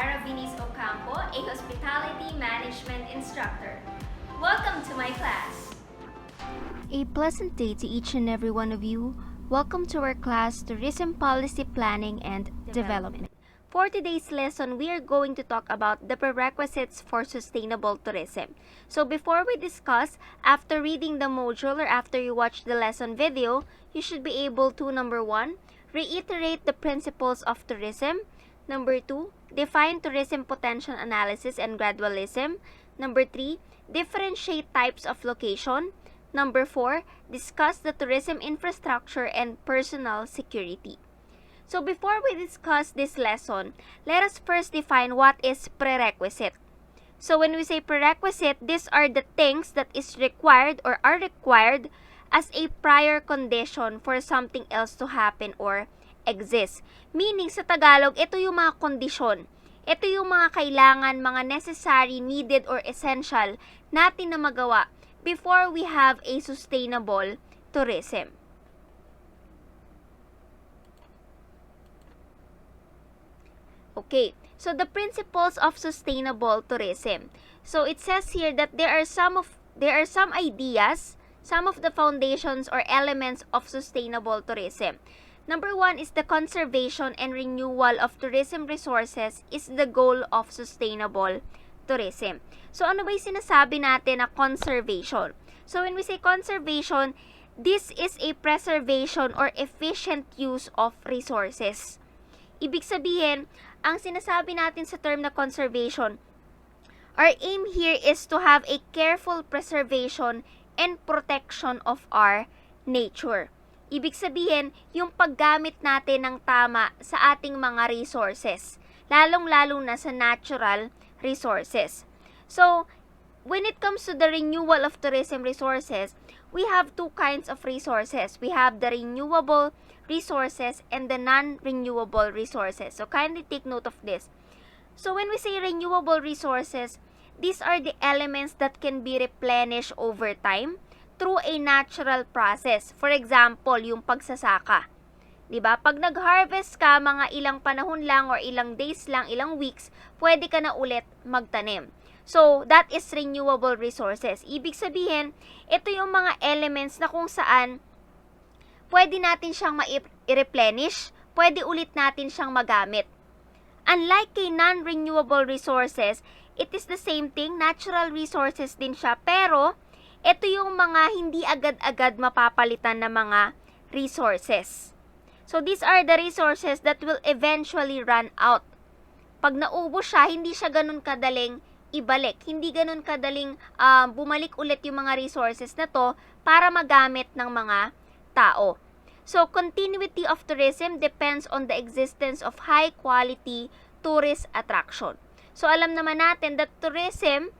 Venise Ocampo, a hospitality management instructor. Welcome to my class. A pleasant day to each and every one of you. Welcome to our class, Tourism Policy Planning and Development. For today's lesson, we are going to talk about the prerequisites for sustainable tourism. So before we discuss, after reading the module or after you watch the lesson video, you should be able to, number 1, reiterate the principles of tourism. Number 2, define tourism potential analysis and gradualism. Number 3, differentiate types of location. Number 4, discuss the tourism infrastructure and personal security. So before we discuss this lesson, let us first define what is prerequisite. So when we say prerequisite, these are the things that is required or are required as a prior condition for something else to happen or exist. Meaning sa Tagalog, ito yung mga kondisyon. Ito yung mga kailangan, mga necessary, needed, or essential natin na magawa before we have a sustainable tourism. Okay, so the principles of sustainable tourism. So it says here that there are some ideas, some of the foundations or elements of sustainable tourism. Number 1 is the conservation and renewal of tourism resources is the goal of sustainable tourism. So ano ba yung sinasabi natin na conservation? So when we say conservation, this is a preservation or efficient use of resources. Ibig sabihin, ang sinasabi natin sa term na conservation, our aim here is to have a careful preservation and protection of our nature. Ibig sabihin, yung paggamit natin ng tama sa ating mga resources, lalong-lalo na sa natural resources. So, when it comes to the renewal of tourism resources, we have two kinds of resources. We have the renewable resources and the non-renewable resources. So, kindly take note of this. So, when we say renewable resources, these are the elements that can be replenished over time through a natural process. For example, yung pagsasaka. Diba? Pag nag-harvest ka, mga ilang panahon lang or ilang days lang, ilang weeks, pwede ka na ulit magtanim. So, that is renewable resources. Ibig sabihin, ito yung mga elements na kung saan pwede natin siyang ma-replenish, pwede ulit natin siyang magamit. Unlike kay non-renewable resources, it is the same thing, natural resources din siya, pero ito yung mga hindi agad-agad mapapalitan na mga resources. So, these are the resources that will eventually run out. Pag naubos siya, hindi siya ganun kadaling ibalik. Hindi ganun kadaling bumalik ulit yung mga resources na to para magamit ng mga tao. So, continuity of tourism depends on the existence of high-quality tourist attraction. So, alam naman natin that tourism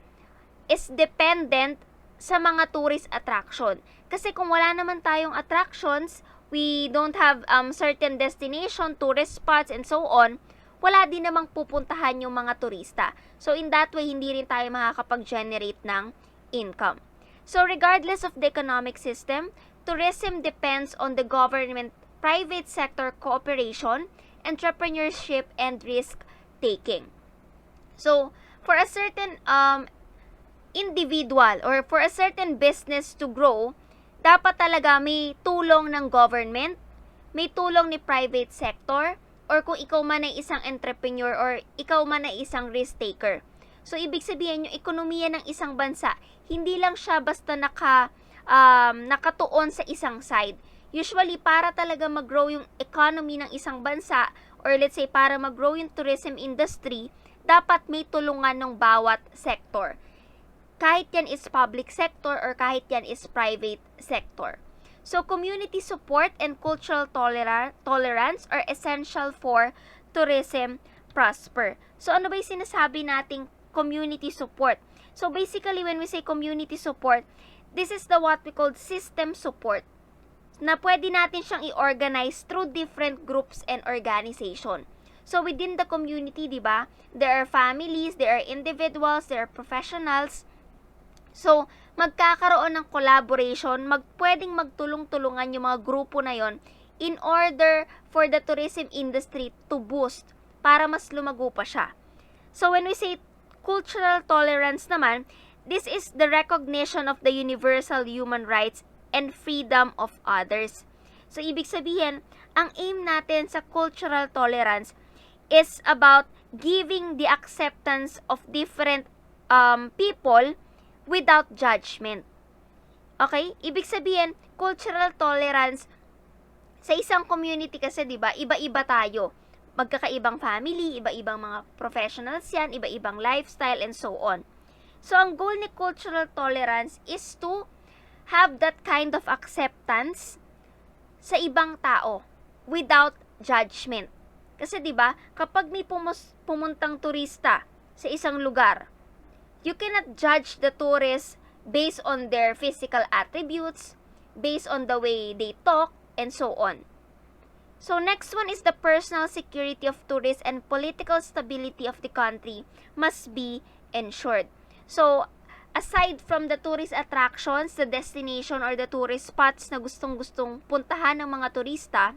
is dependent sa mga tourist attraction. Kasi kung wala naman tayong attractions, we don't have certain destination, tourist spots, and so on, wala din namang pupuntahan yung mga turista. So, in that way, hindi rin tayo makakapag-generate ng income. So, regardless of the economic system, tourism depends on the government, private sector cooperation, entrepreneurship, and risk-taking. So, for a certain individual or for a certain business to grow, dapat talaga may tulong ng government, may tulong ni private sector, or kung ikaw man ay isang entrepreneur or ikaw man ay isang risk-taker. So, ibig sabihin, yung ekonomiya ng isang bansa, hindi lang siya basta nakatuon sa isang side. Usually, para talaga mag-grow yung economy ng isang bansa, or let's say, para mag-grow yung tourism industry, dapat may tulungan ng bawat sector. Kahit yan is public sector or kahit yan is private sector. So, community support and cultural tolerance are essential for tourism prosper. So, ano ba yung sinasabi nating community support? So, basically, when we say community support, this is the what we call system support na pwede natin siyang i-organize through different groups and organization. So, within the community, di ba, there are families, there are individuals, there are professionals. So, magkakaroon ng collaboration, pwedeng magtulong-tulungan yung mga grupo na yon in order for the tourism industry to boost para mas lumago pa siya. So when we say cultural tolerance naman, this is the recognition of the universal human rights and freedom of others. So ibig sabihin, ang aim natin sa cultural tolerance is about giving the acceptance of different people without judgment. Okay? Ibig sabihin, cultural tolerance sa isang community kasi, 'di ba? Iba-iba tayo. Magkakaibang family, iba-ibang mga professionals 'yan, iba-ibang lifestyle and so on. So ang goal ni cultural tolerance is to have that kind of acceptance sa ibang tao without judgment. Kasi 'di ba, kapag may pumuntang turista sa isang lugar, you cannot judge the tourist based on their physical attributes, based on the way they talk, and so on. So next one is the personal security of tourists and political stability of the country must be ensured. So aside from the tourist attractions, the destination or the tourist spots na gustong-gustong puntahan ng mga turista,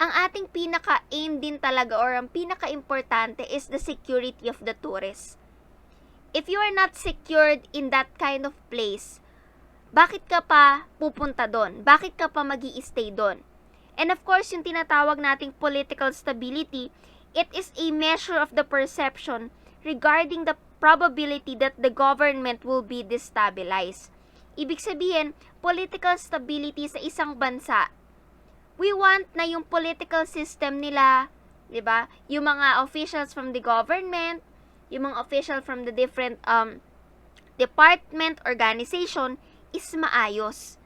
ang ating pinaka-aim din talaga or ang pinaka-importante is the security of the tourists. If you are not secured in that kind of place, bakit ka pa pupunta doon? Bakit ka pa mag-i-stay doon? And of course, yung tinatawag nating political stability, it is a measure of the perception regarding the probability that the government will be destabilized. Ibig sabihin, political stability sa isang bansa, we want na yung political system nila, 'di ba? Yung mga officials from the government, yung mga official from the different department, organization is maayos.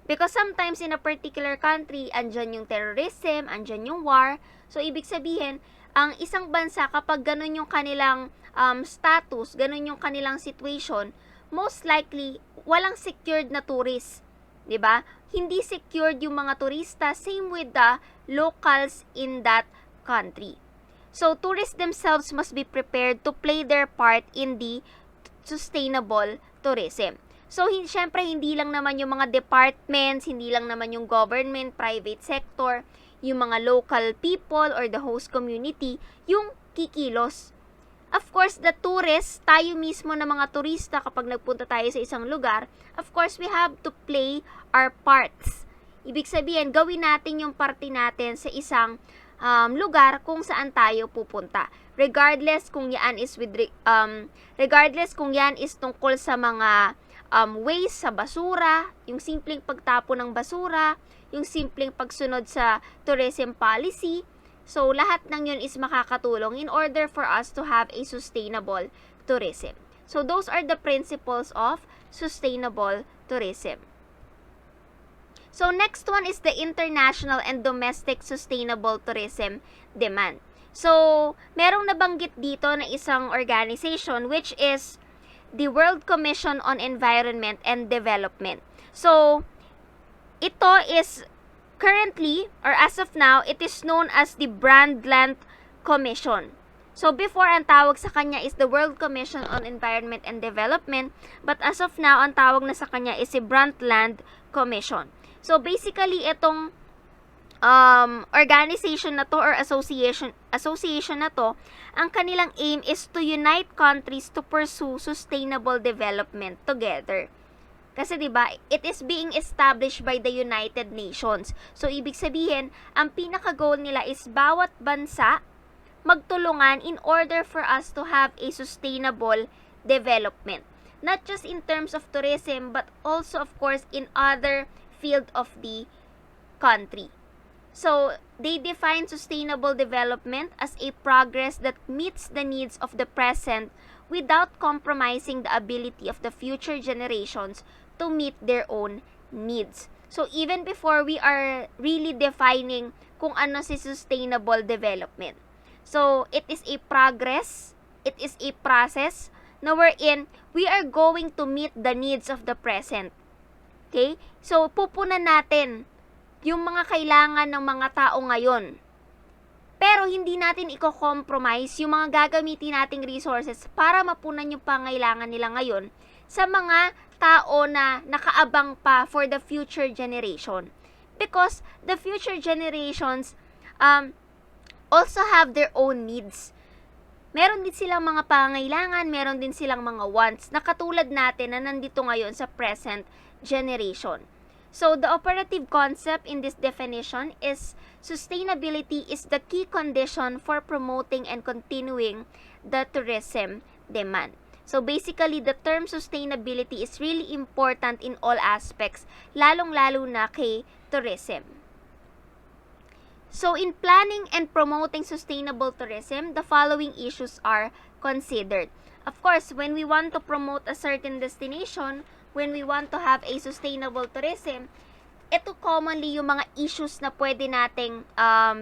Because sometimes in a particular country, andyan yung terrorism, andyan yung war. So ibig sabihin, ang isang bansa kapag ganun yung kanilang status, ganun yung kanilang situation, most likely walang secured na tourist, 'di ba? Hindi secured yung mga turista, same with the locals in that country. So tourists themselves must be prepared to play their part in the sustainable tourism. So syempre hindi lang naman yung mga departments, hindi lang naman yung government, private sector, yung mga local people or the host community yung kikilos. Of course, the tourists, tayo mismo na mga turista kapag nagpunta tayo sa isang lugar, of course, we have to play our parts. Ibig sabihin, gawin natin yung parte natin sa isang lugar kung saan tayo pupunta. Regardless kung yan is tungkol sa mga waste sa basura, yung simpleng pagtapon ng basura, yung simpleng pagsunod sa tourism policy. So, lahat ng yun is makakatulong in order for us to have a sustainable tourism. So, those are the principles of sustainable tourism. So, next one is the international and domestic sustainable tourism demand. So, merong nabanggit dito na isang organization which is the World Commission on Environment and Development. So, ito is currently, or as of now, it is known as the Brundtland Commission. So, before, ang tawag sa kanya is the World Commission on Environment and Development, but as of now, ang tawag na sa kanya is the Brundtland Commission. So, basically, itong organization na to or association na to, ang kanilang aim is to unite countries to pursue sustainable development together. Kasi 'di ba, it is being established by the United Nations. So ibig sabihin, ang pinaka-goal nila is bawat bansa magtulungan in order for us to have a sustainable development. Not just in terms of tourism, but also of course in other field of the country. So, they define sustainable development as a progress that meets the needs of the present without compromising the ability of the future generations to meet their own needs. So, even before we are really defining kung ano si sustainable development. So, it is a progress, it is a process na wherein we are going to meet the needs of the present. Okay? So, pupunan natin yung mga kailangan ng mga tao ngayon. Pero hindi natin i-compromise yung mga gagamitin nating resources para mapunan yung pangailangan nila ngayon sa mga tao na nakaabang pa for the future generation. Because the future generations also have their own needs. meron din silang mga pangangailangan, meron din silang mga wants na katulad natin na nandito ngayon sa present generation. So, the operative concept in this definition is sustainability is the key condition for promoting and continuing the tourism demand. So, basically, the term sustainability is really important in all aspects, lalong-lalo na kay tourism. So, in planning and promoting sustainable tourism, the following issues are considered. Of course, when we want to promote a certain destination, when we want to have a sustainable tourism, ito commonly yung mga issues na pwede nating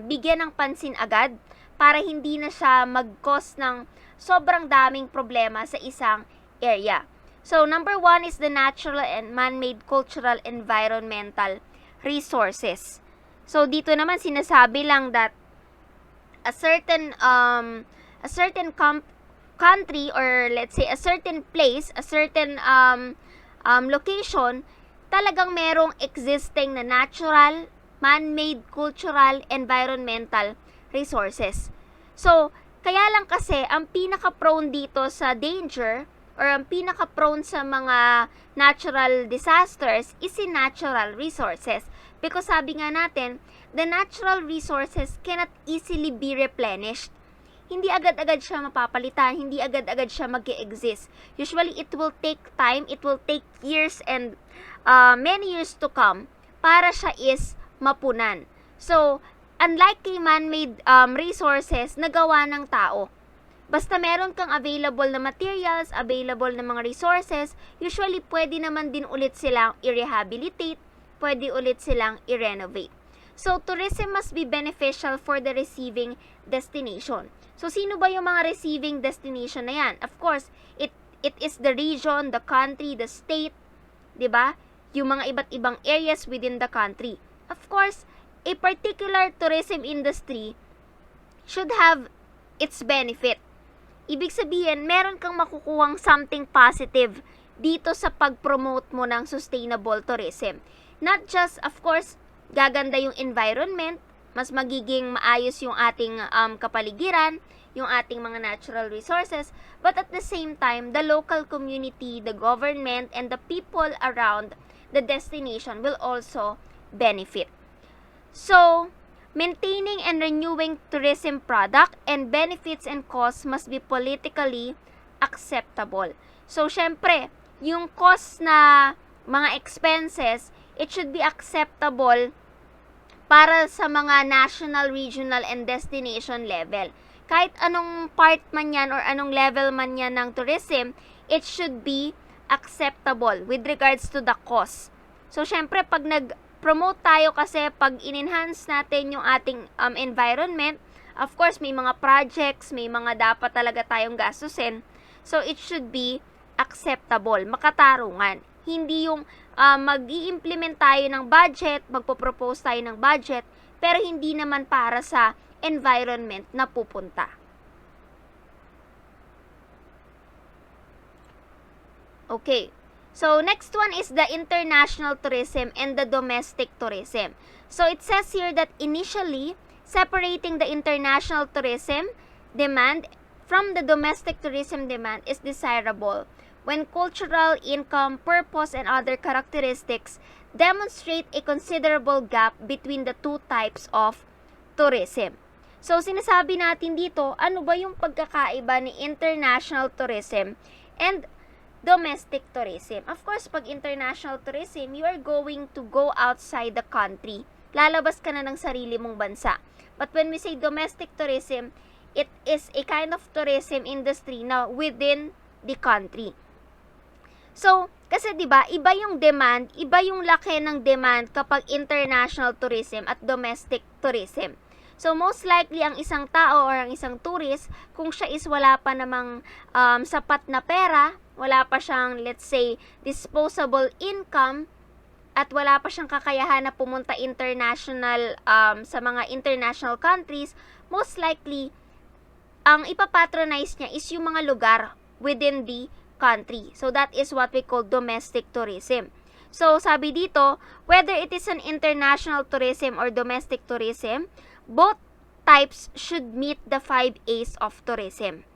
bigyan ng pansin agad para hindi na siya mag-cause ng sobrang daming problema sa isang area. So, number 1 is the natural and man-made cultural environmental resources. So, dito naman sinasabi lang that a certain country, or let's say a certain place, a certain location, talagang merong existing na natural, man-made, cultural, environmental resources. So, kaya lang kasi, ang pinaka-prone dito sa danger, or ang pinaka-prone sa mga natural disasters, is the natural resources. Because sabi nga natin, the natural resources cannot easily be replenished. Hindi agad-agad siya mapapalitan, hindi agad-agad siya mag-e-exist. Usually, it will take time, it will take years and many years to come para siya is mapunan. So, unlike kay man-made resources na gawa ng tao, basta meron kang available na materials, available na mga resources, usually pwede naman din ulit silang i-rehabilitate, pwede ulit silang i-renovate. So, tourism must be beneficial for the receiving destination. So, sino ba yung mga receiving destination na yan? Of course, it is the region, the country, the state, 'di ba? Yung mga iba't ibang areas within the country. Of course, a particular tourism industry should have its benefit. Ibig sabihin, meron kang makukuhang something positive dito sa pag-promote mo ng sustainable tourism. Not just, of course, gaganda yung environment, mas magiging maayos yung ating kapaligiran, yung ating mga natural resources, but at the same time, the local community, the government, and the people around the destination will also benefit. So, maintaining and renewing tourism product and benefits and costs must be politically acceptable. So, syempre, yung cost na mga expenses, it should be acceptable para sa mga national, regional, and destination level. Kahit anong part man yan or anong level man yan ng tourism, it should be acceptable with regards to the cost. So, syempre, pag nag-promote tayo kasi, pag in-enhance natin yung ating environment, of course, may mga projects, may mga dapat talaga tayong gastusin. So, it should be acceptable, makatarungan. Hindi yung mag-i-implement tayo ng budget, magpo-propose tayo ng budget, pero hindi naman para sa environment na pupunta. Okay. So, next one is the international tourism and the domestic tourism. So, it says here that initially, separating the international tourism demand from the domestic tourism demand is desirable when cultural, income, purpose, and other characteristics demonstrate a considerable gap between the two types of tourism. So, sinasabi natin dito, ano ba yung pagkakaiba ni international tourism and domestic tourism? Of course, pag international tourism, you are going to go outside the country. Lalabas ka na ng sarili mong bansa. But when we say domestic tourism, it is a kind of tourism industry na within the country. So, kasi 'di ba, iba yung demand, iba yung laki ng demand kapag international tourism at domestic tourism. So, most likely, ang isang tao or ang isang tourist, kung siya is wala pa namang sapat na pera, wala pa siyang, let's say, disposable income, at wala pa siyang kakayahan na pumunta international sa mga international countries, most likely, ang ipapatronize niya is yung mga lugar within the country. So, that is what we call domestic tourism. So, sabi dito, whether it is an international tourism or domestic tourism, both types should meet the 5 A's of tourism.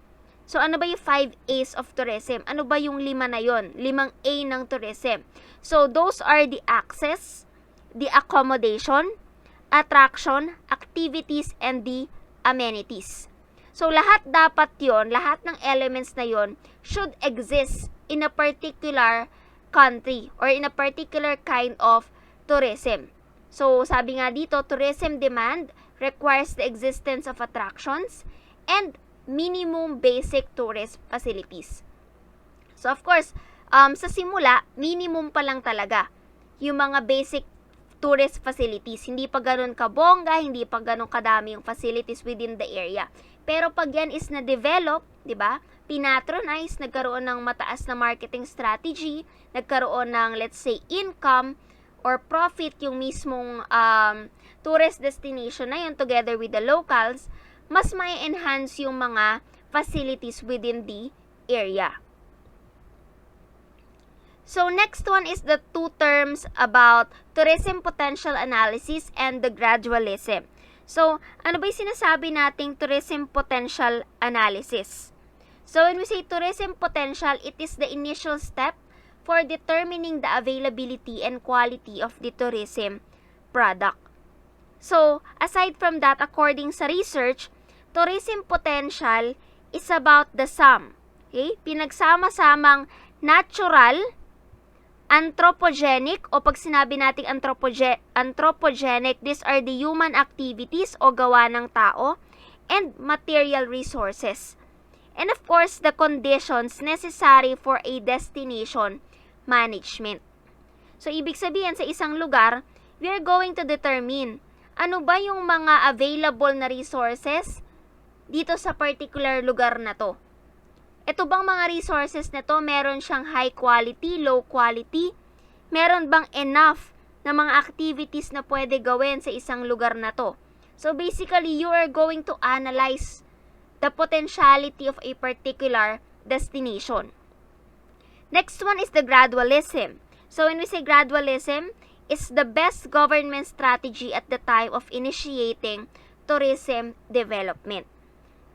So, ano ba yung 5 A's of tourism? Ano ba yung 5 na yon? 5 A ng tourism. So, those are the access, the accommodation, attraction, activities, and the amenities. So, lahat dapat yon, lahat ng elements na yon should exist in a particular country or in a particular kind of tourism. So, sabi nga dito, tourism demand requires the existence of attractions and minimum basic tourist facilities. So, of course, sa simula, minimum pa lang talaga yung mga basic tourist facilities. Hindi pa ganun kabongga, hindi pa ganun kadami yung facilities within the area. Pero pag yan is na-develop, di ba, pinatronize, nagkaroon ng mataas na marketing strategy, nagkaroon ng, let's say, income or profit yung mismong tourist destination na yun together with the locals, mas may enhance yung mga facilities within the area. So, next one is the 2 terms about tourism potential analysis and the gradualism. So, ano ba yung sinasabi nating tourism potential analysis? So, when we say tourism potential, it is the initial step for determining the availability and quality of the tourism product. So, aside from that, according sa research, tourism potential is about the sum. Okay? Pinagsama-samang natural, anthropogenic, o pag sinabi nating anthropogenic, these are the human activities o gawa ng tao, and material resources. And of course, the conditions necessary for a destination management. So, ibig sabihin sa isang lugar, we are going to determine ano ba yung mga available na resources dito sa particular lugar na to. Ito bang mga resources na to, meron siyang high quality, low quality? Meron bang enough na mga activities na pwede gawin sa isang lugar na to? So basically, you are going to analyze the potentiality of a particular destination. Next one is the gradualism. So when we say gradualism, it's the best government strategy at the time of initiating tourism development.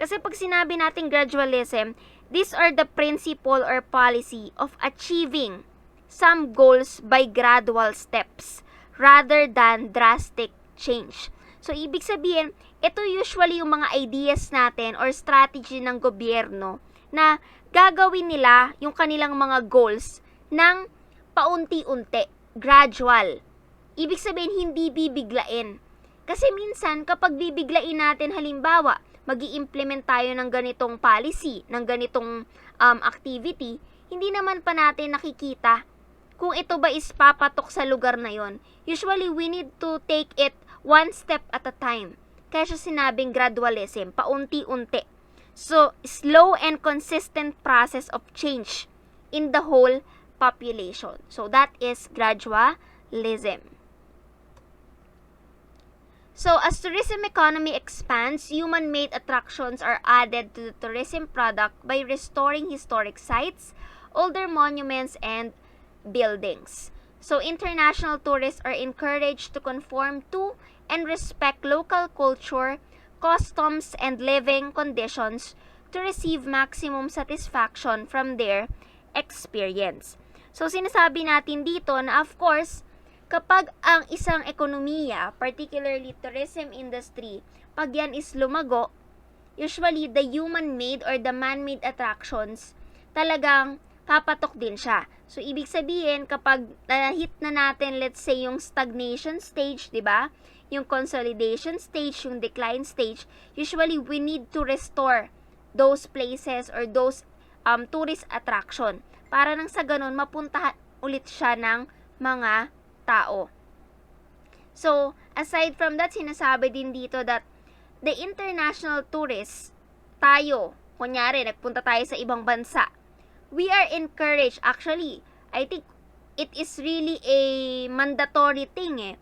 Kasi pag sinabi natin gradualism, these are the principle or policy of achieving some goals by gradual steps rather than drastic change. So, ibig sabihin, ito usually yung mga ideas natin or strategy ng gobyerno na gagawin nila yung kanilang mga goals ng paunti-unti, gradual. Ibig sabihin, hindi bibiglain. Kasi minsan, kapag bibiglain natin, halimbawa, mag-i-implement tayo ng ganitong policy, ng ganitong activity, hindi naman pa natin nakikita kung ito ba is papatok sa lugar na yon. Usually, we need to take it one step at a time. Kaya siya sinabing gradualism, paunti-unti. So, slow and consistent process of change in the whole population. So, that is gradualism. So, as tourism economy expands, human-made attractions are added to the tourism product by restoring historic sites, older monuments, and buildings. So, international tourists are encouraged to conform to and respect local culture, customs, and living conditions to receive maximum satisfaction from their experience. So, sinasabi natin dito na of course, kapag ang isang ekonomiya, particularly tourism industry, pag yan is lumago, usually the human-made or the man-made attractions, talagang papatok din siya. So, ibig sabihin, kapag hit na natin, let's say, yung stagnation stage, di ba? Yung consolidation stage, yung decline stage, usually we need to restore those places or those tourist attraction para nang sa ganun, mapuntahan ulit siya ng mga tao. So, aside from that, sinasabi din dito that the international tourists, tayo, kunyari, nagpunta tayo sa ibang bansa, we are encouraged, actually, I think it is really a mandatory thing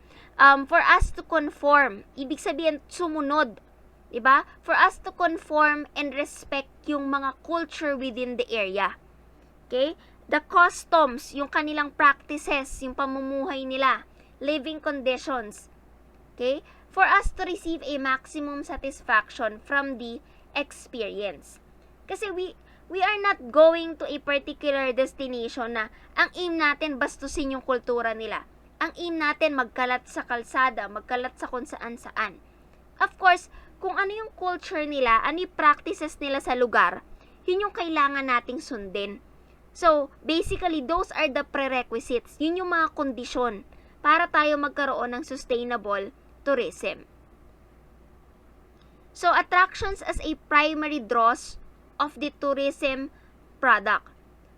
for us to conform. Ibig sabihin, sumunod. Diba? For us to conform and respect yung mga culture within the area. Okay? The customs, yung kanilang practices, yung pamumuhay nila, living conditions. Okay? For us to receive a maximum satisfaction from the experience. Kasi we are not going to a particular destination na ang aim natin bastusin yung kultura nila. Ang aim natin magkalat sa kalsada, magkalat sa kung saan-saan. Of course, kung ano yung culture nila, ano yung practices nila sa lugar, yun yung kailangan nating sundin. So, basically, those are the prerequisites. Yun yung mga kondisyon para tayo magkaroon ng sustainable tourism. So, attractions as a primary draws of the tourism product.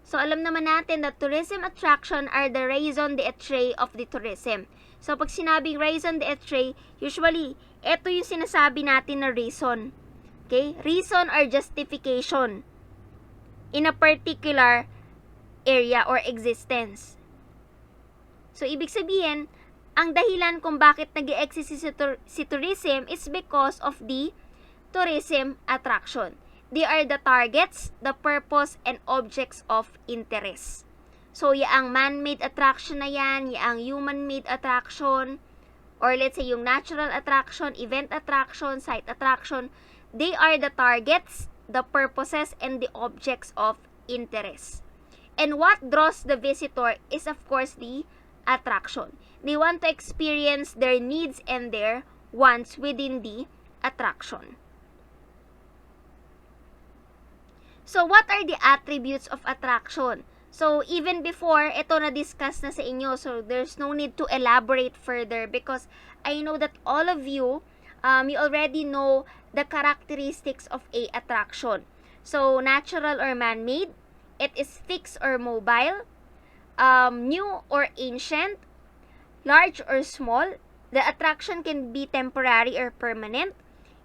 So, alam naman natin that tourism attraction are the raison d'etre of the tourism. So, pag sinabing raison d'etre, usually, ito yung sinasabi natin na reason. Okay? Reason or justification in a particular area or existence. So, ibig sabihin, ang dahilan kung bakit nag-i-exist si tourism is because of the tourism attraction. They are the targets, the purpose, and objects of interest. So, yaang man-made attraction na yan, yaang human-made attraction, or let's say yung natural attraction, event attraction, site attraction, they are the targets, the purposes, and the objects of interest. And what draws the visitor is of course the attraction. They want to experience their needs and their wants within the attraction. So, what are the attributes of attraction? So, even before, ito na-discuss na sa inyo. So, there's no need to elaborate further because I know that all of you, you already know the characteristics of a attraction. So, natural or man-made, it is fixed or mobile, new or ancient, large or small. The attraction can be temporary or permanent.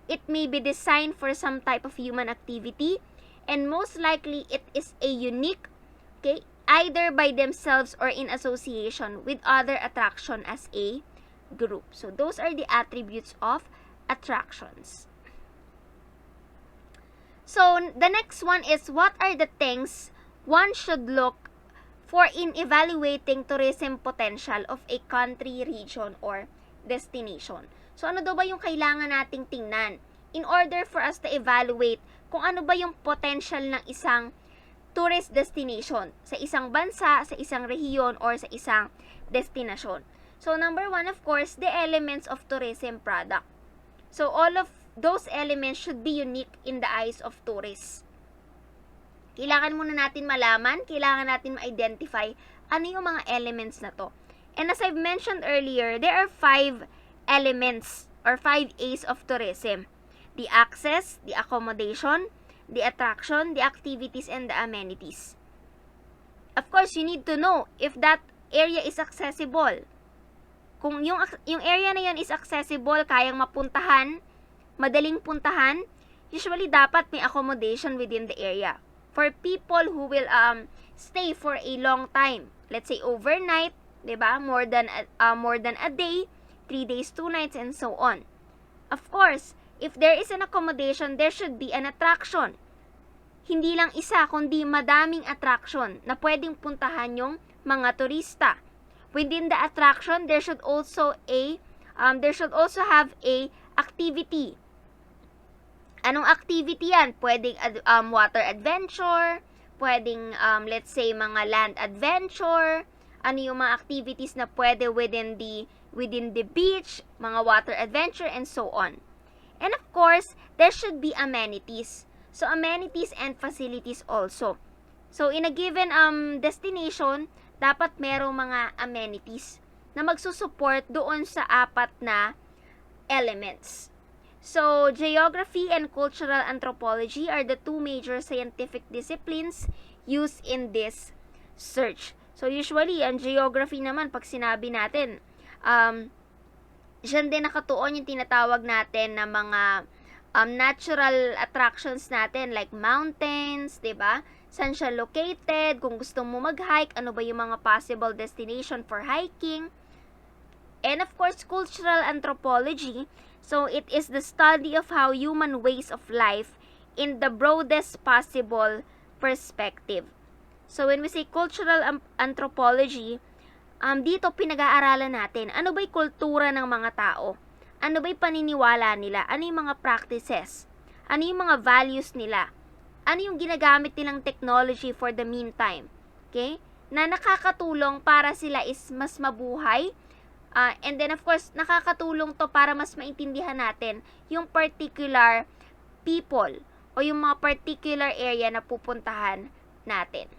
It may be designed for some type of human activity. And most likely, it is a unique, okay, either by themselves or in association with other attraction as a group. So, those are the attributes of attractions. So, the next one is what are the things one should look for in evaluating tourism potential of a country, region, or destination. So, ano daw ba yung kailangan nating tingnan in order for us to evaluate kung ano ba yung potential ng isang tourist destination sa isang bansa, sa isang rehiyon, or sa isang destinasyon. So, number one, of course, the elements of tourism product. So, all of those elements should be unique in the eyes of tourists. Kailangan muna natin malaman, kailangan natin ma-identify ano yung mga elements na to. And as I've mentioned earlier, there are 5 elements or 5 A's of tourism. The access, the accommodation, the attraction, the activities, and the amenities. Of course, you need to know if that area is accessible. Kung yung area na yun is accessible, kayang mapuntahan, madaling puntahan, usually dapat may accommodation within the area. For people who will stay for a long time, let's say overnight, 'di ba? More than a day, 3 days, 2 nights, and so on. Of course, if there is an accommodation, there should be an attraction. Hindi lang isa, kundi madaming attraction na pwedeng puntahan yung mga turista. Within the attraction, there should also have a activity. Anong activity yan? Pwedeng water adventure, pwedeng let's say mga land adventure, ano yung mga activities na pwede within the beach, mga water adventure, and so on. And of course, there should be amenities. So, amenities and facilities also. So, in a given destination, dapat merong mga amenities na magsusupport doon sa 4 na elements. So, geography and cultural anthropology are the 2 major scientific disciplines used in this search. So, usually, ang geography naman, pag sinabi natin, diyan din nakatuon yung tinatawag natin na mga natural attractions natin like mountains, 'di ba? Saan siya located, kung gusto mo mag-hike, ano ba yung mga possible destination for hiking. And of course, cultural anthropology, so it is the study of how human ways of life in the broadest possible perspective. So when we say cultural anthropology, dito pinag-aaralan natin ano ba'y kultura ng mga tao? Ano ba'y paniniwala nila? Ano yung mga practices? Ano yung mga values nila? ano yung ginagamit nilang technology for the meantime. Okay? Na nakakatulong para sila is mas mabuhay. And then of course, nakakatulong to para mas maintindihan natin yung particular people o yung mga particular area na pupuntahan natin.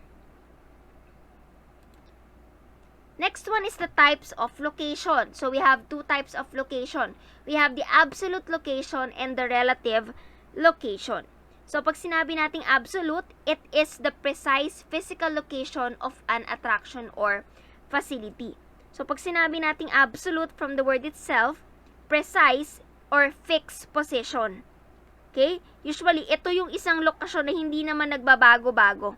Next one is the types of location. So we have two types of location. We have the absolute location and the relative location. So pag sinabi nating absolute, it is the precise physical location of an attraction or facility. So pag sinabi nating absolute from the word itself, precise or fixed position. Okay? Usually, ito yung isang lokasyon na hindi naman nagbabago-bago.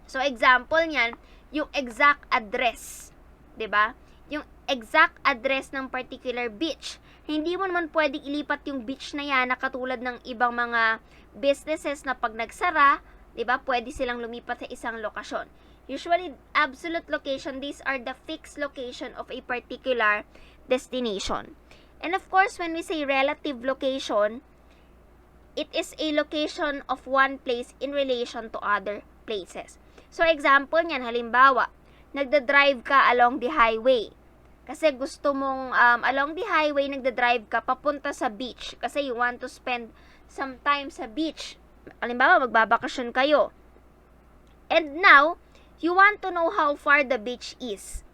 So example niyan, yung exact address, 'di ba? Yung exact address ng particular beach. Hindi mo naman pwedeng ilipat yung beach na yan na katulad ng ibang mga businesses na pag nagsara, 'di ba? Pwede silang lumipat sa isang lokasyon. Usually, absolute location, these are the fixed location of a particular destination. And of course, when we say relative location, it is a location of one place in relation to other places. So, example niyan, halimbawa, nagda-drive ka along the highway. Kasi gusto mong, along the highway, nagda-drive ka papunta sa beach. Kasi you want to spend some time sa beach. Halimbawa, magbabakasyon kayo. And now, you want to know how far the beach is.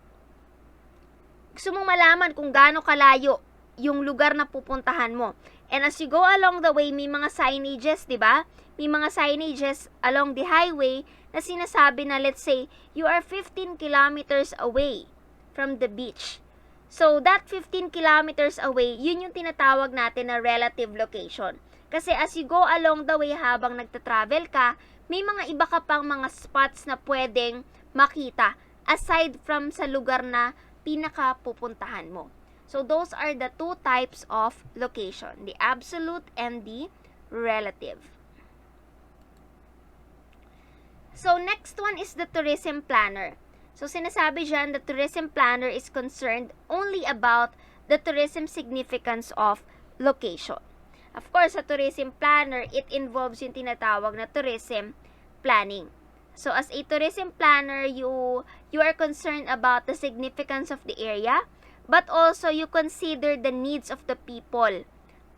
Gusto mong malaman kung gaano kalayo yung lugar na pupuntahan mo. And as you go along the way, may mga signages, di ba? May mga signages along the highway na sinasabi na, let's say, you are 15 kilometers away from the beach. So, that 15 kilometers away, yun yung tinatawag natin na relative location. Kasi as you go along the way habang nagta-travel ka, may mga iba ka pang mga spots na pwedeng makita aside from sa lugar na pinakapupuntahan mo. So, those are the two types of location, the absolute and the relative. So, next one is the tourism planner. So, sinasabi dyan, the tourism planner is concerned only about the tourism significance of location. Of course, sa tourism planner, it involves yung tinatawag na tourism planning. So, as a tourism planner, you are concerned about the significance of the area, but also you consider the needs of the people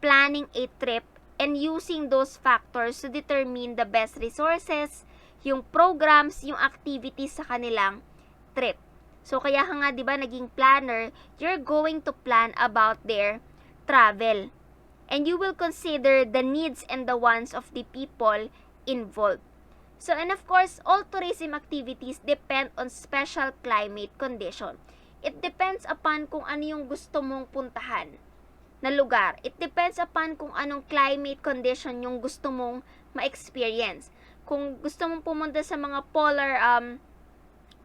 planning a trip and using those factors to determine the best resources, yung programs, yung activities sa kanilang trip. So, kaya nga, di ba, naging planner, you're going to plan about their travel. And you will consider the needs and the wants of the people involved. So, and of course, all tourism activities depend on special climate condition. It depends upon kung ano yung gusto mong puntahan na lugar. It depends upon kung anong climate condition yung gusto mong ma-experience. Kung gusto mong pumunta sa mga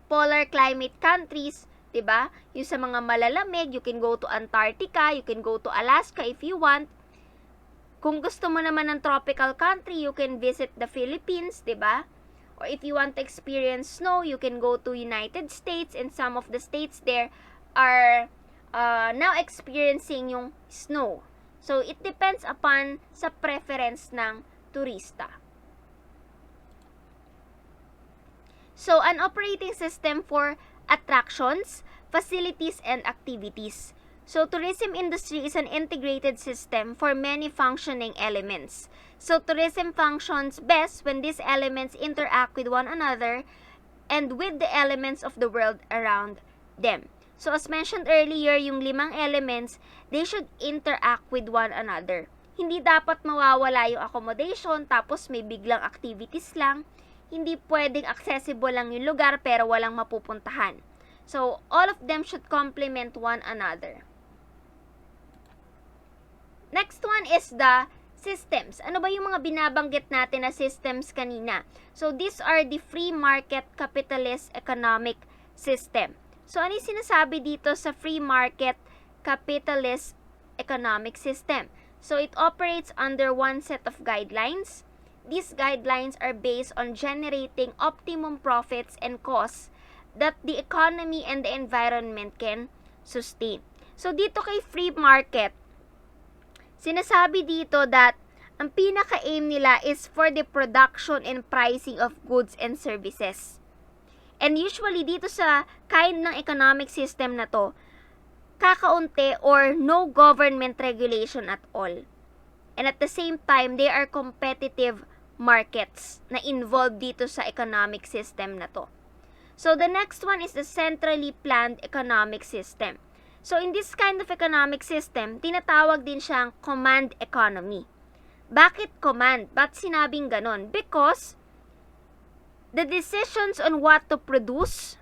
polar climate countries, 'di ba? Yung sa mga malalamig, you can go to Antarctica, you can go to Alaska if you want. Kung gusto mo naman ng tropical country, you can visit the Philippines, 'di ba? Or if you want to experience snow, you can go to United States, and some of the states there are now experiencing yung snow. So, it depends upon sa preference ng turista. So, an operating system for attractions, facilities, and activities. So, tourism industry is an integrated system for many functioning elements. So, tourism functions best when these elements interact with one another and with the elements of the world around them. So, as mentioned earlier, yung 5 elements, they should interact with one another. Hindi dapat mawawala yung accommodation, tapos may biglang activities lang. Hindi pwedeng accessible lang yung lugar pero walang mapupuntahan. So, all of them should complement one another. Next one is the systems. Ano ba yung mga binabanggit natin na systems kanina? So, these are the free market capitalist economic system. So, ano yung sinasabi dito sa free market capitalist economic system? So, it operates under one set of guidelines. These guidelines are based on generating optimum profits and costs that the economy and the environment can sustain. So, dito kay free market, sinasabi dito that ang pinaka-aim nila is for the production and pricing of goods and services. And usually, dito sa kind ng economic system na to, kakaunti or no government regulation at all. And at the same time, they are competitive markets na involved dito sa economic system na to. So, the next one is the centrally planned economic system. So, in this kind of economic system, tinatawag din siyang command economy. Bakit command? Ba't sinabing ganon? Because the decisions on what to produce,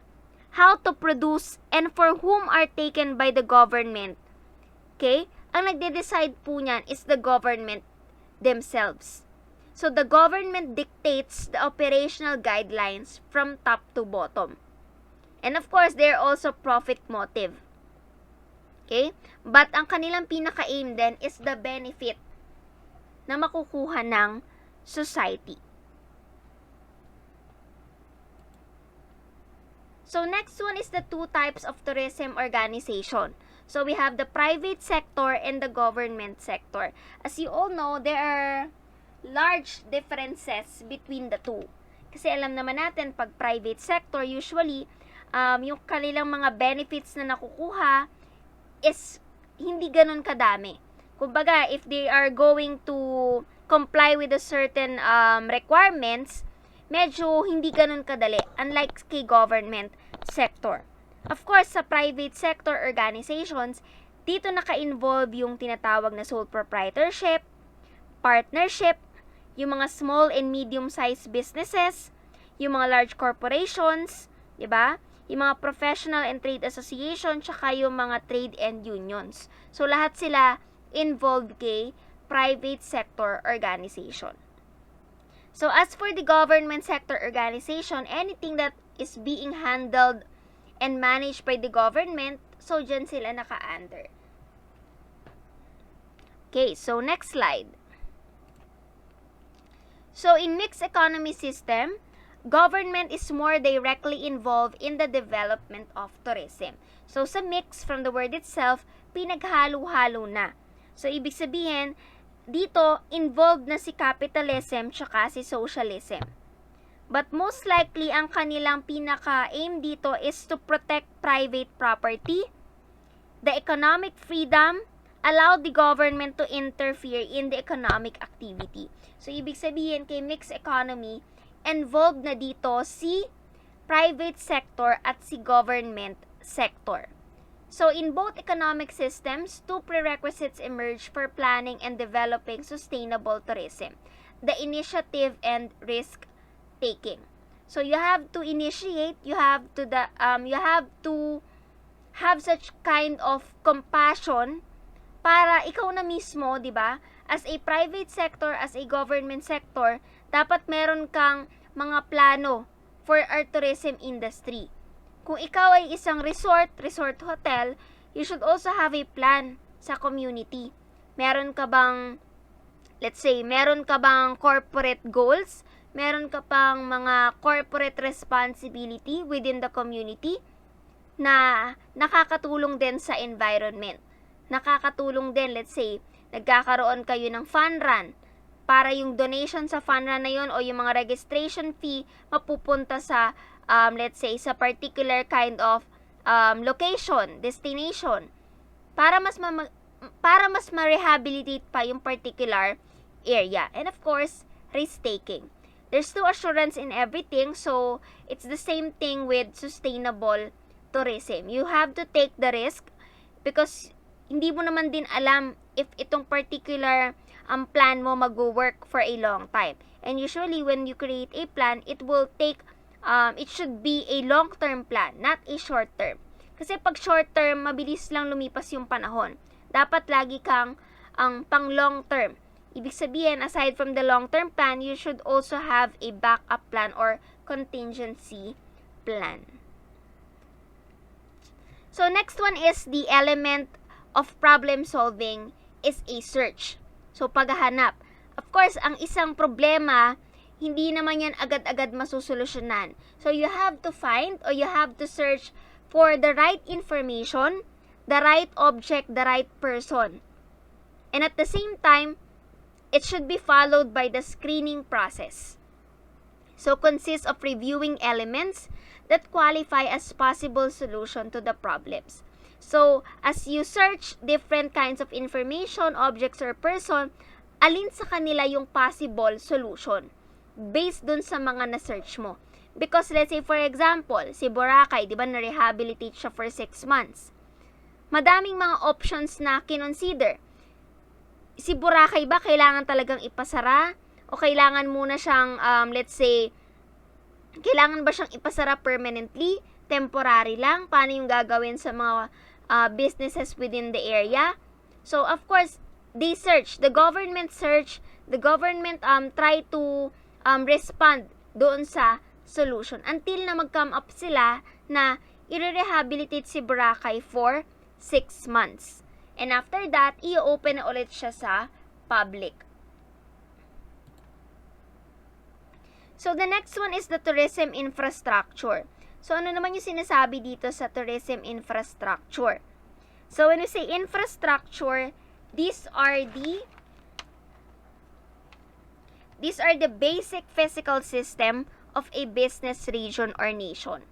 how to produce, and for whom are taken by the government. Okay? Ang nagde-decide po niyan is the government themselves. So, the government dictates the operational guidelines from top to bottom. And of course, they're also profit motive. Okay? But ang kanilang pinaka-aim din is the benefit na makukuha ng society. So, next one is the two types of tourism organization. So, we have the private sector and the government sector. As you all know, there are large differences between the two. Kasi alam naman natin, pag private sector, usually, yung kanilang mga benefits na nakukuha is hindi ganun kadami. Kumbaga, if they are going to comply with a certain requirements, medyo hindi ganun kadali, unlike kay government sector. Of course, sa private sector organizations, dito naka-involve yung tinatawag na sole proprietorship, partnership, yung mga small and medium-sized businesses, yung mga large corporations, di ba? Yung mga professional and trade association, tsaka yung mga trade and unions. So, lahat sila involved kay private sector organization. So, as for the government sector organization, anything that is being handled and managed by the government, so dyan sila naka-under. Okay, so next slide. So, in mixed economy system, government is more directly involved in the development of tourism. So, sa mix, from the word itself, pinaghalo-halo na. So, ibig sabihin, dito, involved na si capitalism tsaka si socialism. But most likely, ang kanilang pinaka-aim dito is to protect private property, the economic freedom, allow the government to interfere in the economic activity. So, ibig sabihin, kay mixed economy, involved na dito si private sector at si government sector. So, in both economic systems, two prerequisites emerge for planning and developing sustainable tourism: the initiative and risk-taking. So, you have to initiate, you have to have such kind of compassion para ikaw na mismo, di ba? As a private sector, as a government sector, dapat meron kang mga plano for our tourism industry. Kung ikaw ay isang resort hotel, you should also have a plan sa community. Meron ka bang, let's say, meron ka bang corporate goals? Meron ka pang mga corporate responsibility within the community na nakakatulong din sa environment. Nakakatulong din, let's say, nagkakaroon kayo ng fun run para yung donation sa fun run na yun o yung mga registration fee mapupunta sa let's say, sa particular kind of location, destination, para mas ma-rehabilitate pa yung particular area. And of course, risk-taking. There's no assurance in everything, so it's the same thing with sustainable tourism. You have to take the risk because hindi mo naman din alam if itong particular plan mo mag-work for a long time. And usually, when you create a plan, it will take it should be a long-term plan, not a short-term. Kasi pag short-term, mabilis lang lumipas yung panahon. Dapat lagi kang pang long-term. Ibig sabihin, aside from the long-term plan, you should also have a backup plan or contingency plan. So, next one is the element of problem solving is a search. So, paghahanap. Of course, ang isang problema, hindi naman yan agad-agad masusolusyonan. So, you have to find or you have to search for the right information, the right object, the right person. And at the same time, it should be followed by the screening process. So, consists of reviewing elements that qualify as possible solution to the problems. So, as you search different kinds of information, objects, or person, alin sa kanila yung possible solution based dun sa mga na-search mo. Because let's say for example, si Boracay, di ba na-rehabilitate siya for 6 months. Madaming mga options na kinonsider. Si Boracay ba kailangan talagang ipasara? O kailangan muna siyang, let's say, kailangan ba siyang ipasara permanently? Temporary lang? Paano yung gagawin sa mga businesses within the area? So, of course, they search. The government search. The government try to respond doon sa solution until na mag-come up sila na i-rehabilitate si Boracay for 6 months. And after that, i-open na ulit siya sa public. So, the next one is the tourism infrastructure. So, ano naman yung sinasabi dito sa tourism infrastructure? So, when we say infrastructure, these are the basic physical system of a business region or nation.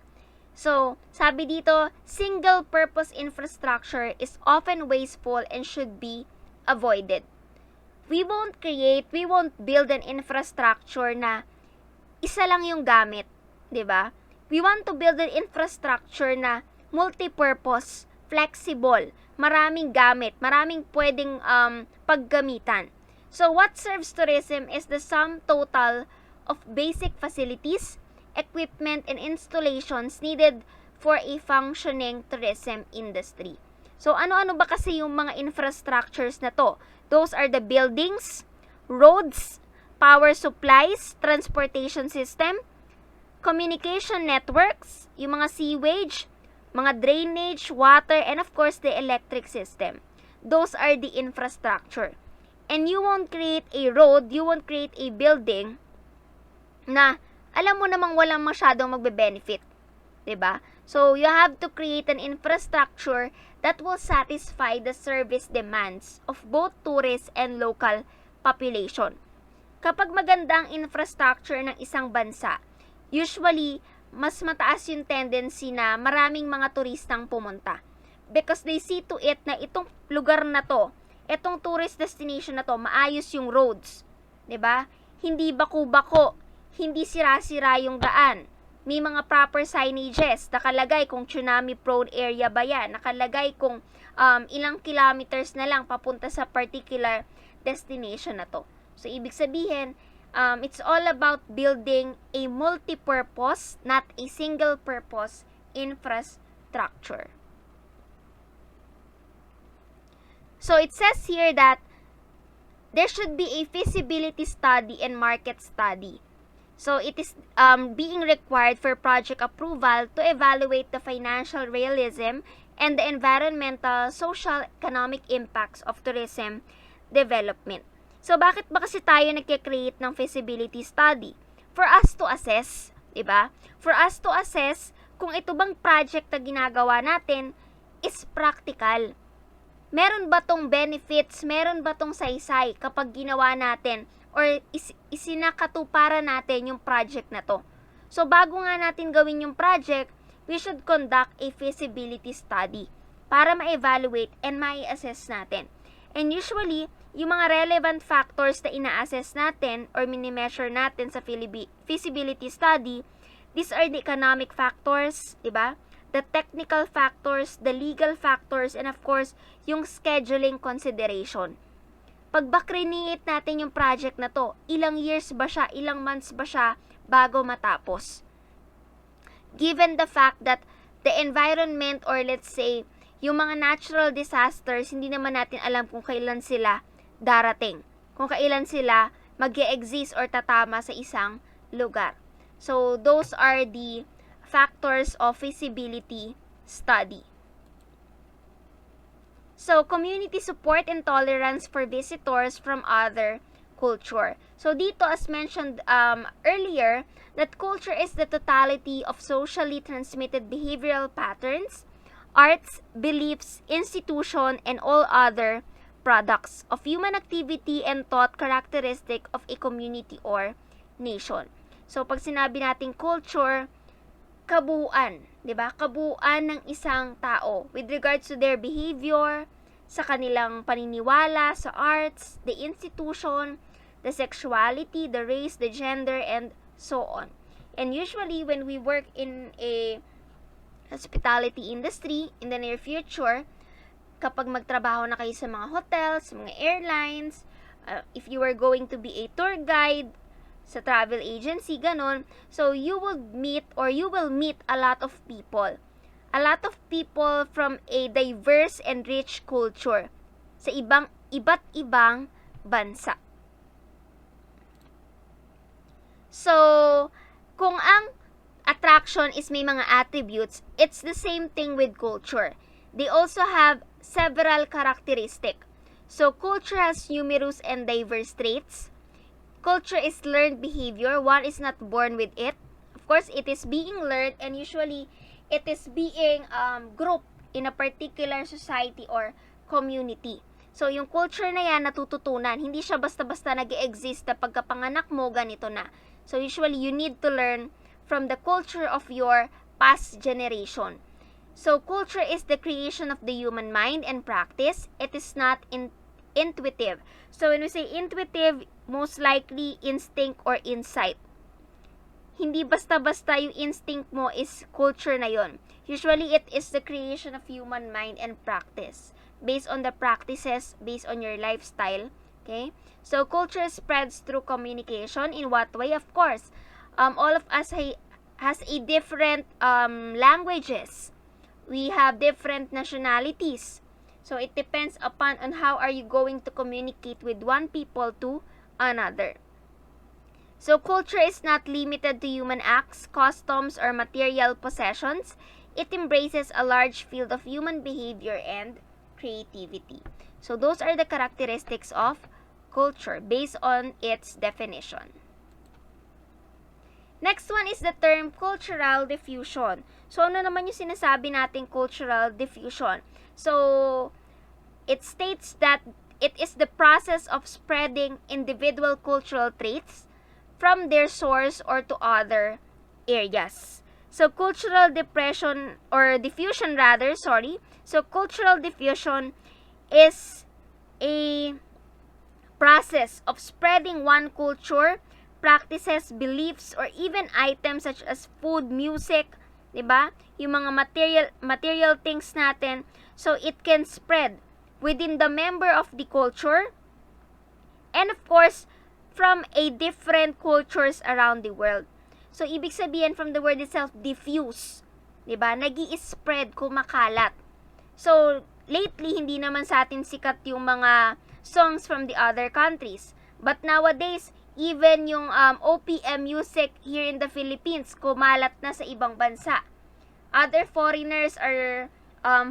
So, sabi dito, single-purpose infrastructure is often wasteful and should be avoided. We won't build an infrastructure na isa lang yung gamit, 'di ba? We want to build an infrastructure na multi-purpose, flexible, maraming gamit, maraming pwedeng paggamitan. So what serves tourism is the sum total of basic facilities, equipment, and installations needed for a functioning tourism industry. So ano-ano ba kasi yung mga infrastructures na to? Those are the buildings, roads, power supplies, transportation system, communication networks, yung mga sewage, mga drainage, water, and of course, the electric system. Those are the infrastructure. And you won't create a road, you won't create a building na alam mo namang walang masyadong magbe-benefit. 'Di ba? So, you have to create an infrastructure that will satisfy the service demands of both tourists and local population. Kapag maganda ang infrastructure ng isang bansa, usually, mas mataas yung tendency na maraming mga turistang pumunta. Because they see to it na itong lugar na to, itong tourist destination na to, maayos yung roads. 'Di ba? Hindi bako-bako, hindi sira-sira yung daan. May mga proper signages, nakalagay kung tsunami prone area ba yan, nakalagay kung ilang kilometers na lang papunta sa particular destination na to. So, ibig sabihin, it's all about building a multi-purpose, not a single-purpose infrastructure. So, it says here that there should be a feasibility study and market study. So, it is being required for project approval to evaluate the financial realism and the environmental, social, economic impacts of tourism development. So, bakit ba kasi tayo nagke-create ng feasibility study? For us to assess, diba? For us to assess kung ito bang project na ginagawa natin is practical. Meron ba tong benefits, meron ba tong saysay kapag ginawa natin or isinakatuparan natin yung project na to? So, bago nga natin gawin yung project, we should conduct a feasibility study para ma-evaluate and ma-assess natin. And usually, yung mga relevant factors na ina-assess natin or mini-measure natin sa feasibility study, these are the economic factors, diba? The technical factors, the legal factors, and of course, yung scheduling consideration. Pag ba-create natin yung project na to, ilang years ba siya, ilang months ba siya bago matapos? Given the fact that the environment or let's say, yung mga natural disasters, hindi naman natin alam kung kailan sila darating. Kung kailan sila mag-e-exist or tatama sa isang lugar. So, those are the factors of feasibility study. So, community support and tolerance for visitors from other culture. So, dito as mentioned earlier, that culture is the totality of socially transmitted behavioral patterns, arts, beliefs, institution, and all other products of human activity and thought characteristic of a community or nation. So, pag sinabi natin culture, kabuuan, 'di ba? Kabuuan ng isang tao with regards to their behavior, sa kanilang paniniwala, sa arts, the institution, the sexuality, the race, the gender, and so on. And usually, when we work in a hospitality industry in the near future, kapag magtrabaho na kayo sa mga hotels, mga airlines, if you are going to be a tour guide sa travel agency, ganun, so you will meet a lot of people. A lot of people from a diverse and rich culture sa iba't ibang bansa. So, kung ang attraction is may mga attributes, it's the same thing with culture. They also have several characteristics. So, culture has numerous and diverse traits. Culture is learned behavior. One is not born with it. Of course, it is being learned, and usually, it is being grouped in a particular society or community. So, yung culture na yan, natututunan. Hindi siya basta-basta nag-exist na pagkapanganak mo, ganito na. So, usually, you need to learn from the culture of your past generation. So, culture is the creation of the human mind and practice. It is not intuitive. So, when we say intuitive, most likely instinct or insight. Hindi basta-basta yung instinct mo is culture na yon. Usually, it is the creation of human mind and practice based on the practices, based on your lifestyle. Okay? So, culture spreads through communication. In what way? Of course, all of us has a different languages. We have different nationalities. So, it depends upon on how are you going to communicate with one people to another. So, culture is not limited to human acts, customs, or material possessions. It embraces a large field of human behavior and creativity. So, those are the characteristics of culture based on its definition. Next one is the term cultural diffusion. So, ano naman yung sinasabi nating cultural diffusion? So, it states that it is the process of spreading individual cultural traits from their source or to other areas. So, cultural diffusion. So, cultural diffusion is a process of spreading one culture, practices, beliefs, or even items such as food, music, diba? Yung mga material things natin. So, it can spread within the member of the culture, and of course, from a different cultures around the world. So, ibig sabihin from the word itself, diffuse. Diba? Nag-i-spread, kumakalat. So, lately, hindi naman sa atin sikat yung mga songs from the other countries. But nowadays, even yung OPM music here in the Philippines, kumalat na sa ibang bansa. Other foreigners are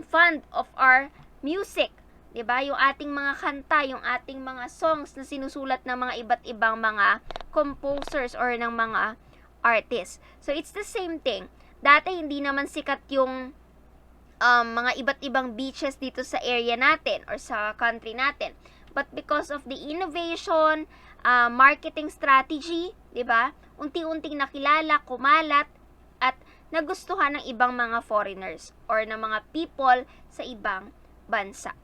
fond of our music. Diba? Yung ating mga kanta, yung ating mga songs na sinusulat ng mga iba't ibang mga composers or ng mga artists. So, it's the same thing. Dati, hindi naman sikat yung mga iba't ibang beaches dito sa area natin or sa country natin. But because of the innovation, marketing strategy, diba? Unti-unting nakilala, kumalat, at nagustuhan ng ibang mga foreigners or ng mga people sa ibang bansa.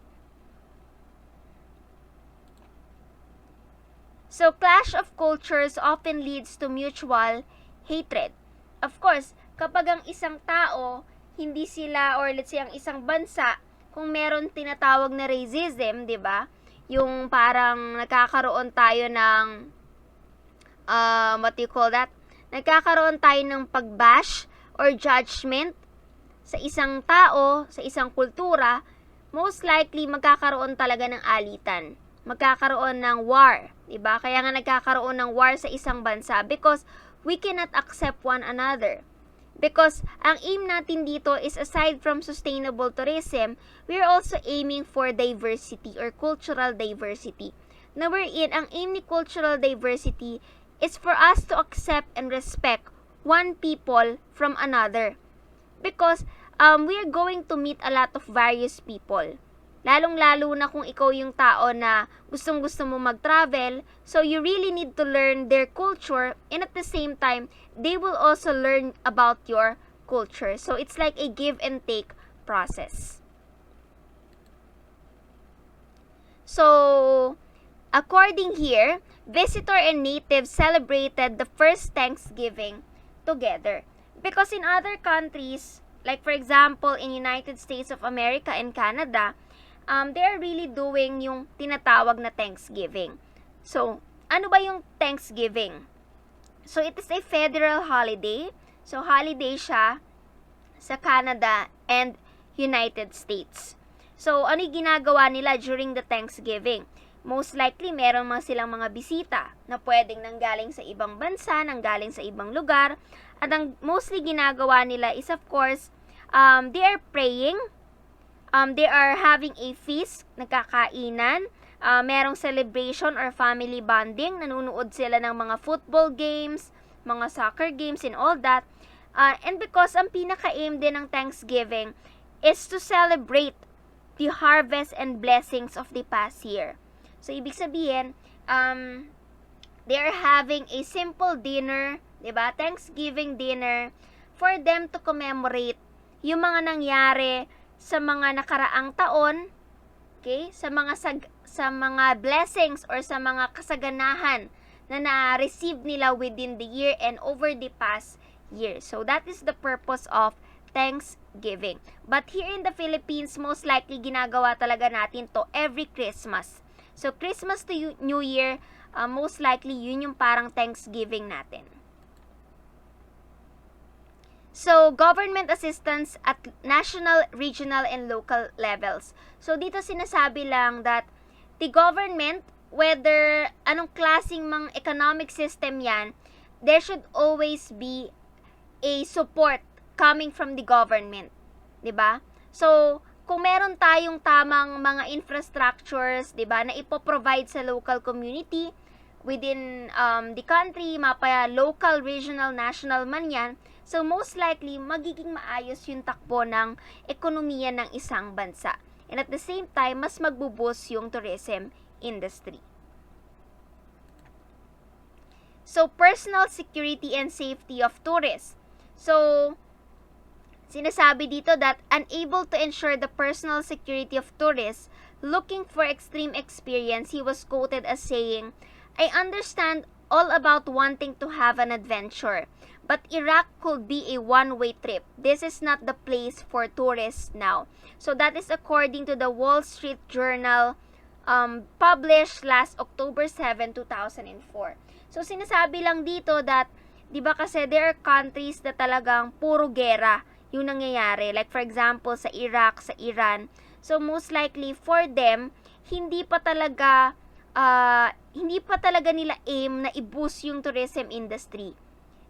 So, clash of cultures often leads to mutual hatred. Of course, kapag ang isang tao, hindi sila, or let's say, ang isang bansa, kung meron tinatawag na racism, di ba? Yung parang nagkakaroon tayo ng, what do you call that? Nagkakaroon tayo ng pagbash or judgment sa isang tao, sa isang kultura, most likely magkakaroon talaga ng alitan. Magkakaroon ng war, diba? Kaya nga nagkakaroon ng war sa isang bansa because we cannot accept one another. Because ang aim natin dito is aside from sustainable tourism, we're also aiming for diversity or cultural diversity. Na wherein, ang aim ni cultural diversity is for us to accept and respect one people from another. Because we are going to meet a lot of various people. Lalong-lalo na kung ikaw yung tao na gustong-gusto mo mag-travel, so you really need to learn their culture, and at the same time, they will also learn about your culture. So it's like a give and take process. So, according here, visitor and native celebrated the first Thanksgiving together. Because in other countries, like for example, in United States of America and Canada, they are really doing yung tinatawag na Thanksgiving. So, ano ba yung Thanksgiving? So, it is a federal holiday. So, holiday siya sa Canada and United States. So, ano yung ginagawa nila during the Thanksgiving? Most likely, meron silang mga bisita na pwedeng nanggaling sa ibang bansa, nanggaling sa ibang lugar. At ang mostly ginagawa nila is, of course, they are praying, they are having a feast, nagkakainan, merong celebration or family bonding, nanonood sila ng mga football games, mga soccer games, and all that. And because ang pinaka-aim din ng Thanksgiving is to celebrate the harvest and blessings of the past year. So, ibig sabihin, they are having a simple dinner, diba? Thanksgiving dinner for them to commemorate yung mga nangyari sa mga nakaraang taon, okay? Sa mga blessings or sa mga kasaganahan na na-receive nila within the year and over the past year. So, that is the purpose of Thanksgiving. But here in the Philippines, most likely ginagawa talaga natin to every Christmas. So, Christmas to New Year, most likely yun yung parang Thanksgiving natin. So, government assistance at national, regional, and local levels. So, dito sinasabi lang that the government, whether anong klaseng mang economic system yan, there should always be a support coming from the government. Diba? So, kung meron tayong tamang mga infrastructures, diba, na ipoprovide sa local community, within the country, mapa local, regional, national man yan, so most likely, magiging maayos yung takbo ng ekonomiya ng isang bansa. And at the same time, mas magbuboost yung tourism industry. So, personal security and safety of tourists. So, sinasabi dito that unable to ensure the personal security of tourists looking for extreme experience, he was quoted as saying, "I understand all about wanting to have an adventure, but Iraq could be a one-way trip. This is not the place for tourists now." So that is according to the Wall Street Journal, published last October 7, 2004. So sinasabi lang dito that, di ba kasi there are countries na talagang puro gera yung nangyayari. Like for example, sa Iraq, sa Iran. So most likely for them, hindi pa talaga nila aim na i-boost yung tourism industry.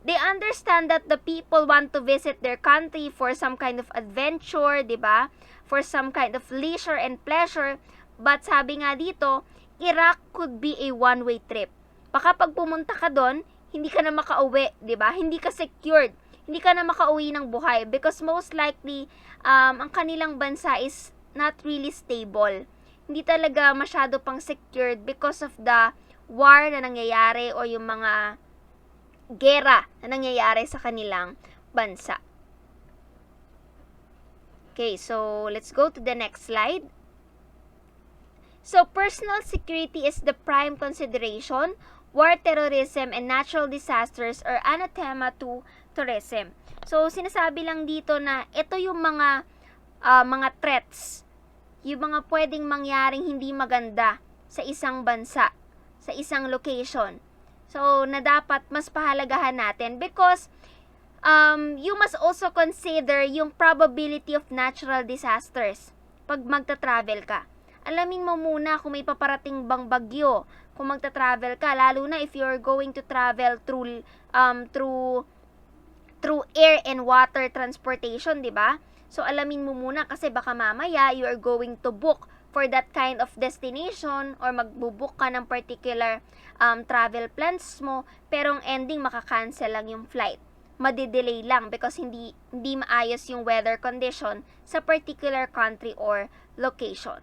They understand that the people want to visit their country for some kind of adventure, 'di ba? For some kind of leisure and pleasure. But sabi nga dito, Iraq could be a one-way trip. Baka pag pumunta ka doon, hindi ka na makauwi, 'di ba? Hindi ka secured. Hindi ka na makauwi ng buhay because most likely ang kanilang bansa is not really stable. Hindi talaga masyado pang secured because of the war na nangyayari o yung mga gera na nangyayari sa kanilang bansa. Okay, so let's go to the next slide. So, personal security is the prime consideration. War, terrorism, and natural disasters are anathema to tourism. So, sinasabi lang dito na ito yung mga threats, yung mga pwedeng mangyaring hindi maganda sa isang bansa, sa isang location. So, na dapat mas pahalagahan natin because you must also consider yung probability of natural disasters pag magta-travel ka. Alamin mo muna kung may paparating bang bagyo kung magta-travel ka, lalo na if you're going to travel through air and water transportation, 'di ba? So alamin mo muna kasi baka mamaya you are going to book for that kind of destination or magbo-book ka ng particular travel plans mo, pero ang ending maka-cancel lang yung flight. Madi-delay lang because hindi maayos yung weather condition sa particular country or location.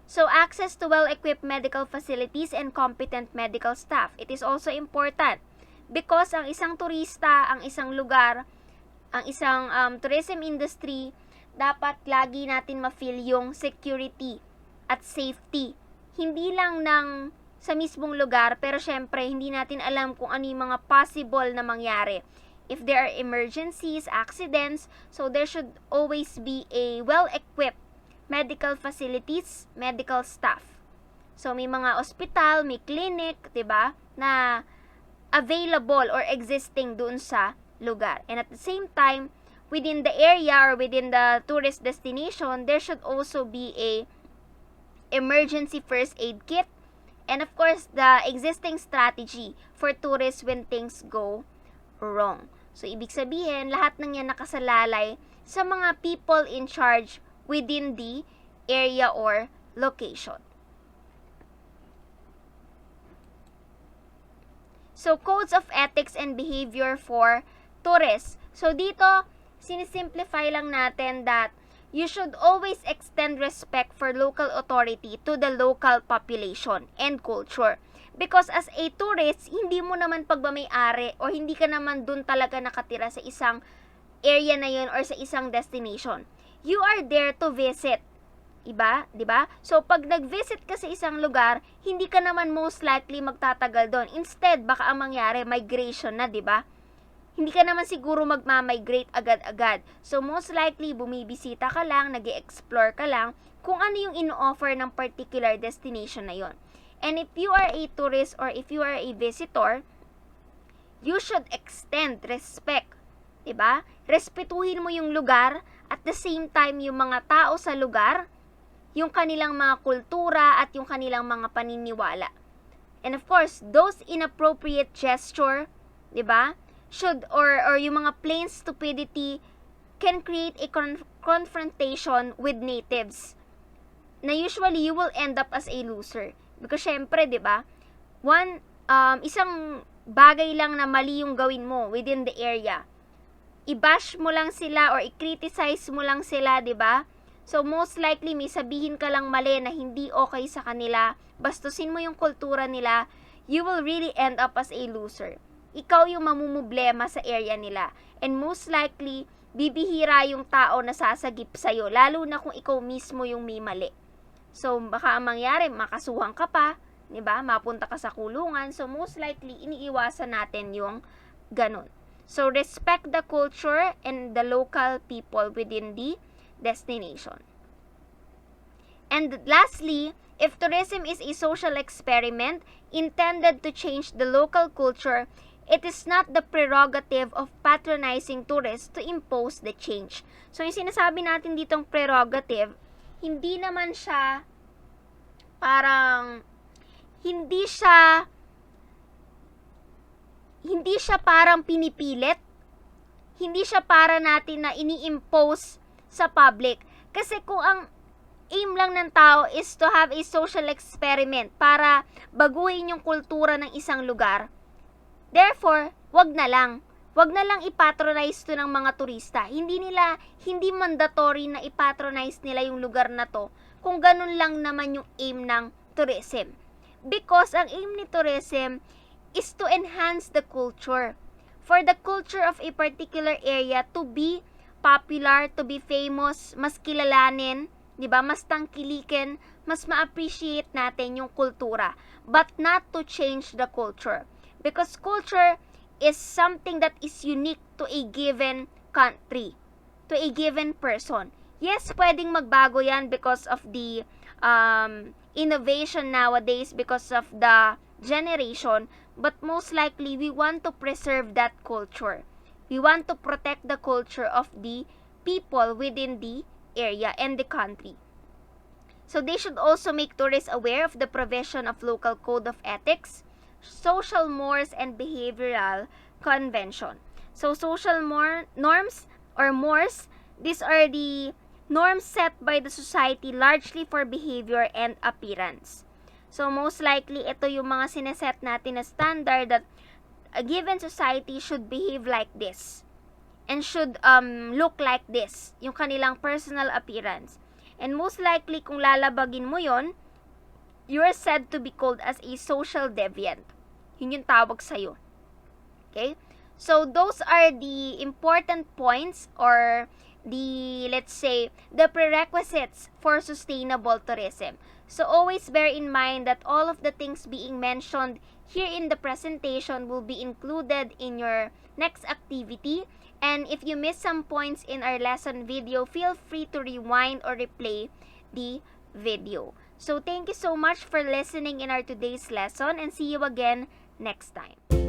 So, access to well-equipped medical facilities and competent medical staff. It is also important because ang isang turista, ang isang lugar, ang isang tourism industry, dapat lagi natin ma-feel yung security at safety. Hindi lang sa mismong lugar, pero syempre, hindi natin alam kung ano yung mga possible na mangyari. If there are emergencies, accidents, so there should always be a well-equipped medical facilities, medical staff. So, may mga ospital, may clinic, 'di ba, na available or existing doon sa lugar. And at the same time, within the area or within the tourist destination, there should also be a emergency first aid kit and of course, the existing strategy for tourists when things go wrong. So, ibig sabihin, lahat ng yan nakasalalay sa mga people in charge within the area or location. So, codes of ethics and behavior for tourists. So, dito, sinisimplify lang natin that you should always extend respect for local authority to the local population and culture. Because as a tourist, hindi mo naman pagmamayari o hindi ka naman dun talaga nakatira sa isang area na yun or sa isang destination. You are there to visit. Iba, 'di ba? So pag nag-visit ka sa isang lugar, hindi ka naman most likely magtatagal doon. Instead, baka ang mangyari migration na, 'di ba? Hindi ka naman siguro magma-migrate agad-agad. So most likely bumibisita ka lang, nag-e-explore ka lang kung ano yung ino-offer ng particular destination na 'yon. And if you are a tourist or if you are a visitor, you should extend respect, 'di ba? Respetuhin mo yung lugar at the same time yung mga tao sa lugar, yung kanilang mga kultura at yung kanilang mga paniniwala. And of course, those inappropriate gesture, 'di ba? Should or yung mga plain stupidity can create a confrontation with natives. Na usually you will end up as a loser. Because syempre, 'di ba? Isang bagay lang na mali yung gawin mo within the area. I-bash mo lang sila or i-criticize mo lang sila, 'di ba? So, most likely, may sabihin ka lang mali na hindi okay sa kanila, bastusin mo yung kultura nila, you will really end up as a loser. Ikaw yung mamumblema sa area nila. And most likely, bibihira yung tao na sasagip sa'yo, lalo na kung ikaw mismo yung may mali. So, baka ang mangyari, makasuhan ka pa, diba? Mapunta ka sa kulungan. So, most likely, iniiwasan natin yung ganun. So, respect the culture and the local people within the destination. And lastly, if tourism is a social experiment intended to change the local culture, it is not the prerogative of patronizing tourists to impose the change. So, yung sinasabi natin ditong prerogative, hindi naman siya parang hindi siya parang pinipilit. Hindi siya para natin na ini-impose sa public. Kasi kung ang aim lang ng tao is to have a social experiment para baguhin yung kultura ng isang lugar, therefore, wag na lang ipatronize to ng mga turista. Hindi mandatory na ipatronize nila yung lugar na to kung ganun lang naman yung aim ng tourism. Because ang aim ni tourism is to enhance the culture. For the culture of a particular area to be popular, to be famous, mas kilalanin, 'di ba? Mas tangkilikin, mas ma-appreciate natin yung kultura, but not to change the culture. Because culture is something that is unique to a given country, to a given person. Yes, pwedeng magbago 'yan because of the innovation nowadays, because of the generation, but most likely we want to preserve that culture. We want to protect the culture of the people within the area and the country. So they should also make tourists aware of the provision of local code of ethics, social mores, and behavioral convention. So social norms or mores, these are the norms set by the society largely for behavior and appearance. So most likely, ito yung mga sineset natin na standard that a given society should behave like this and should look like this, yung kanilang personal appearance. And most likely, kung lalabagin mo yon, you are said to be called as a social deviant. Yun yung tawag sa'yo. Okay? So, those are the important points or the, let's say, the prerequisites for sustainable tourism. So, always bear in mind that all of the things being mentioned here in the presentation will be included in your next activity. And if you miss some points in our lesson video, feel free to rewind or replay the video. So, thank you so much for listening in our today's lesson and see you again next time.